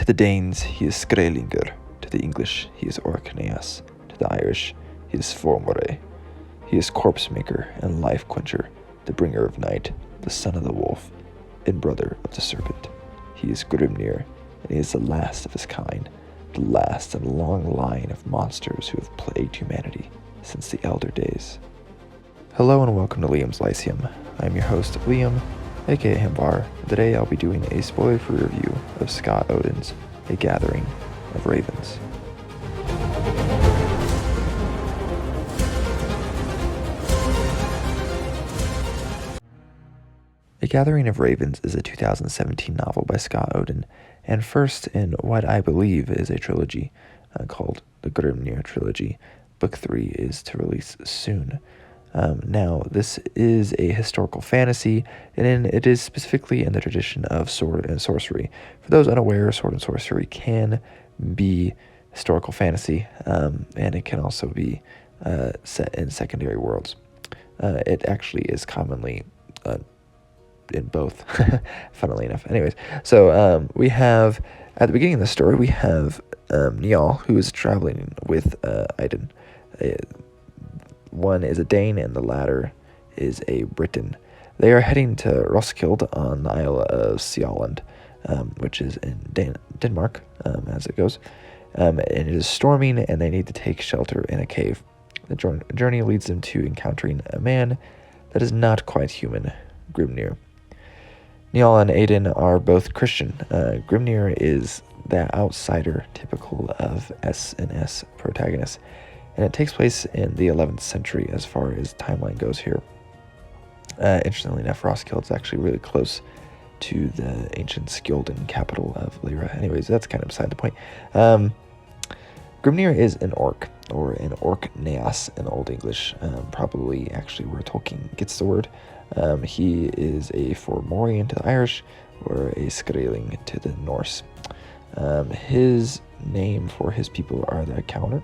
the Danes, he is Skrelinger. To the English, he is Orkneas. To the Irish, he is Formore. He is Corpse Maker and Life Quencher, the Bringer of Night, the Son of the Wolf, and Brother of the Serpent. He is Grimnir, and he is the last of his kind, the last in a long line of monsters who have plagued humanity since the Elder Days. Hello and welcome to Liam's Lyceum. I'm your host, Liam, aka Himbar. Today I'll be doing a spoiler-free review of Scott Oden's A Gathering of Ravens. A Gathering of Ravens is a 2017 novel by Scott Oden, and first in what I believe is a trilogy called the Grimnir Trilogy. Book 3 is to release soon. Now, this is a historical fantasy, and it is specifically in the tradition of sword and sorcery. For those unaware, sword and sorcery can be historical fantasy, and it can also be set in secondary worlds. It actually is commonly in both, funnily enough. Anyways, so we have, at the beginning of the story, we have Njal, who is traveling with Oden. One is a Dane and the latter is a Briton. They are heading to Roskilde on the Isle of Sjælland, which is in Denmark, as it goes. And it is storming and they need to take shelter in a cave. The journey leads them to encountering a man that is not quite human, Grimnir. Njal and Oden are both Christian. Grimnir is the outsider typical of S&S protagonists, and it takes place in the 11th century as far as timeline goes here. Interestingly enough, Roskilde is actually really close to the ancient Skjolden capital of Lyra. Anyways, that's kind of beside the point. Grimnir is an orc, or an Orkneas in Old English, probably actually where Tolkien gets the word. He is a Formorian to the Irish, or a Skrailing to the Norse. His name for his people are the Counter,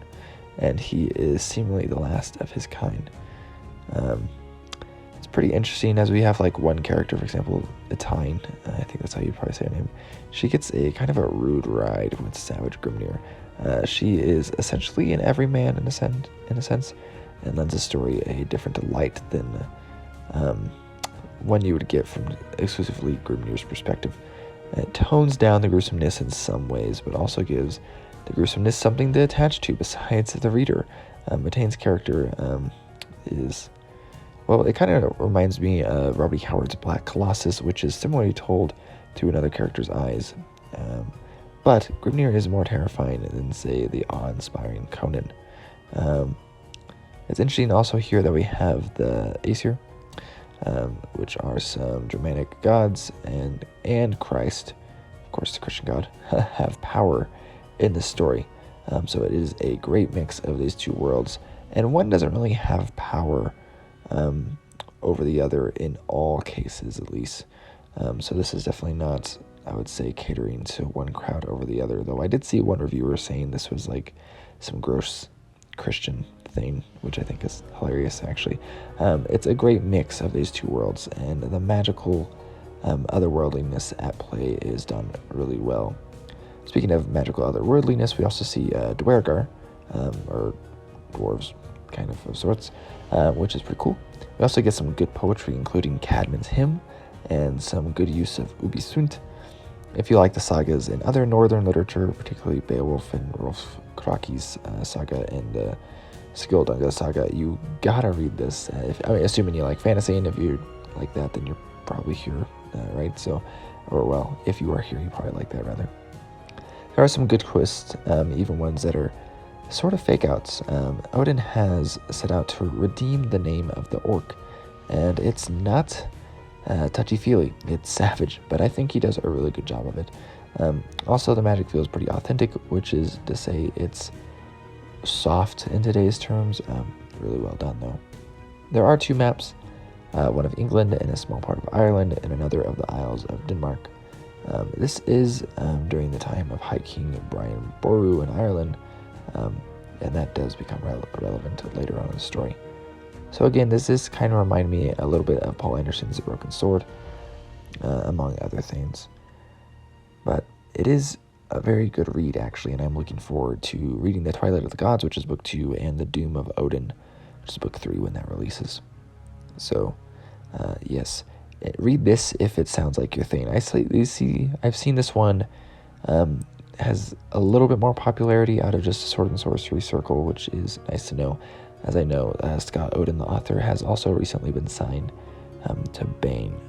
and he is seemingly the last of his kind. It's pretty interesting, as we have like one character, for example, Etine, I think that's how you probably say her name. She gets a kind of a rude ride with Savage Grimnir. She is essentially an everyman in a sense, and lends the story a different light than one you would get from exclusively Grimnir's perspective. It tones down the gruesomeness in some ways, but also gives the gruesomeness something to attach to besides the reader. Etine's character is, well, it kind of reminds me of Robbie Howard's Black Colossus, which is similarly told through another character's eyes. But Grimnir is more terrifying than, say, the awe-inspiring Conan. It's interesting also here that we have the Aesir, which are some Germanic gods, and Christ, of course the Christian God, have power in the story. So it is a great mix of these two worlds, and one doesn't really have power over the other in all cases, at least. So this is definitely not, I would say, catering to one crowd over the other, though I did see one reviewer saying this was like some gross Christian thing, which I think is hilarious, actually. It's a great mix of these two worlds, and the magical otherworldliness at play is done really well. Speaking of magical otherworldliness, we also see Dwergar, or dwarves, kind of sorts, which is pretty cool. We also get some good poetry, including Cadman's Hymn, and some good use of Uppbeat. If you like the sagas in other northern literature, particularly Beowulf and Rolf Kraki's saga and the Skjolden saga, you gotta read this. Assuming you like fantasy, and if you like that, then you're probably here, right? So, or well, if you are here, you probably like that rather. There are some good twists, even ones that are sort of fake outs. Oden has set out to redeem the name of the orc, and it's not touchy-feely, it's savage, but I think he does a really good job of it. Also, the magic feels pretty authentic, which is to say it's soft in today's terms. Really well done, though. There are two maps, one of England and a small part of Ireland, and another of the Isles of Denmark. This is during the time of High King Brian Boru in Ireland, and that does become relevant later on in the story. So again, this kind of remind me a little bit of Paul Anderson's The Broken Sword, among other things. But it is a very good read, actually, and I'm looking forward to reading The Twilight of the Gods, which is book 2, and The Doom of Oden, which is book 3 when that releases. So, yes, read this if it sounds like your thing. I've seen this one has a little bit more popularity out of just a sword and sorcery circle, which is nice to know. As I know, Scott Oden, the author, has also recently been signed to Bane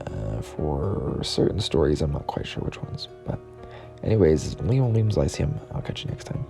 for certain stories. I'm not quite sure which ones. But anyways, Liam Lysium. I'll catch you next time.